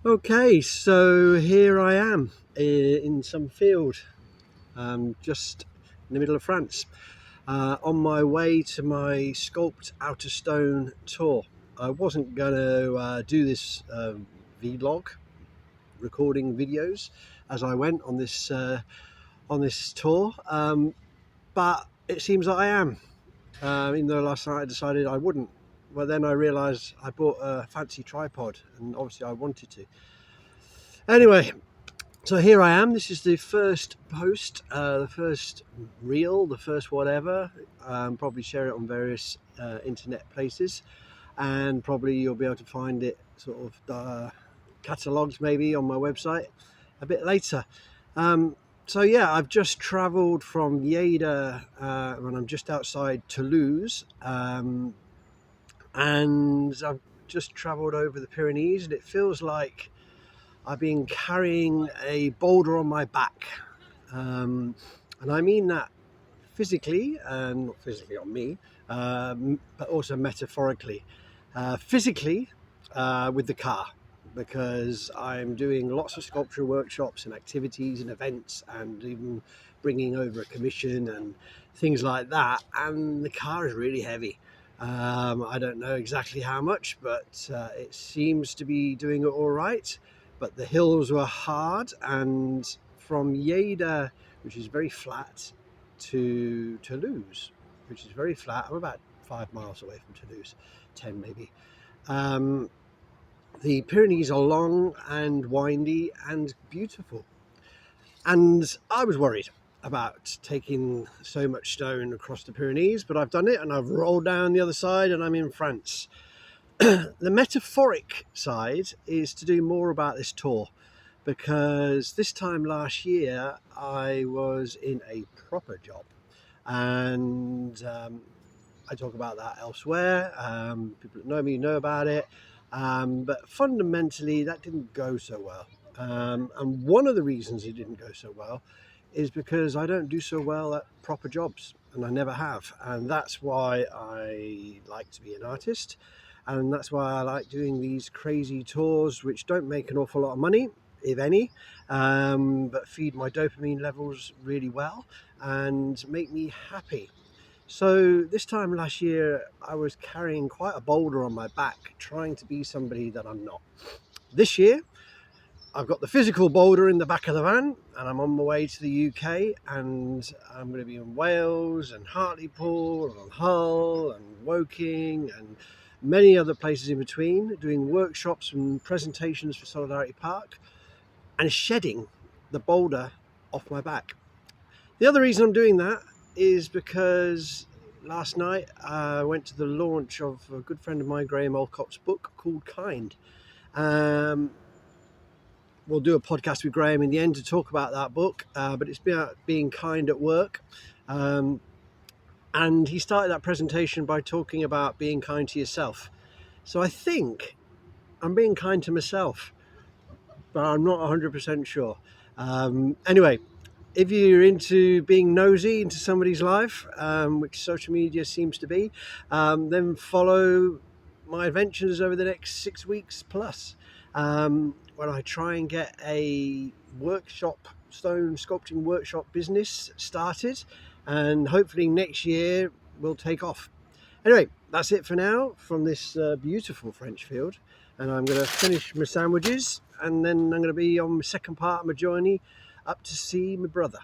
Okay, so here I am in some field, just in the middle of France, on my way to my Sculpt Outer Stone tour. I wasn't going to do this vlog, recording videos as I went on this tour, but it seems that I am. Even though last night I decided I wouldn't. Well, then I realised I bought a fancy tripod, and obviously I wanted to. Anyway, so here I am. This is the first post, the first reel, the first whatever. Probably share it on various internet places, and probably you'll be able to find it sort of catalogued maybe on my website a bit later. So yeah, I've just travelled from Outa, and I'm just outside Toulouse, and I've just travelled over the Pyrenees, and it feels like I've been carrying a boulder on my back. And I mean that physically, and not physically on me, but also metaphorically. Physically, with the car, because I'm doing lots of sculpture workshops and activities and events, and even bringing over a commission and things like that. And the car is really heavy. I don't know exactly how much, but it seems to be doing it all right. But the hills were hard, and from Outa, which is very flat, to Toulouse, which is very flat. I'm about 5 miles away from Toulouse, 10 maybe. The Pyrenees are long and windy and beautiful. And I was worried about taking so much stone across the Pyrenees, but I've done it, and I've rolled down the other side, and I'm in France. The metaphoric side is to do more about this tour, because this time last year I was in a proper job, and I talk about that elsewhere. People that know me know about it, but fundamentally that didn't go so well. And one of the reasons it didn't go so well is because I don't do so well at proper jobs, and I never have. And that's why I like to be an artist, and that's why I like doing these crazy tours which don't make an awful lot of money, if any, but feed my dopamine levels really well and make me happy. So this time last year I was carrying quite a boulder on my back, trying to be somebody that I'm not. This year I've got the physical boulder in the back of the van, and I'm on my way to the UK, and I'm going to be in Wales and Hartlepool and Hull and Woking and many other places in between, doing workshops and presentations for Solidarity Park, and shedding the boulder off my back. The other reason I'm doing that is because last night I went to the launch of a good friend of mine, Graham Alcott's book called Kind. We'll do a podcast with Graham in the end to talk about that book, but it's about being kind at work. And he started that presentation by talking about being kind to yourself. So I think I'm being kind to myself, but I'm not 100% sure. Anyway, if you're into being nosy into somebody's life, which social media seems to be, then follow my adventures over the next 6 weeks plus, when I try and get a workshop, stone sculpting workshop business started, and hopefully next year will take off. Anyway, that's it for now from this beautiful French field, and I'm going to finish my sandwiches, and then I'm going to be on the second part of my journey up to see my brother.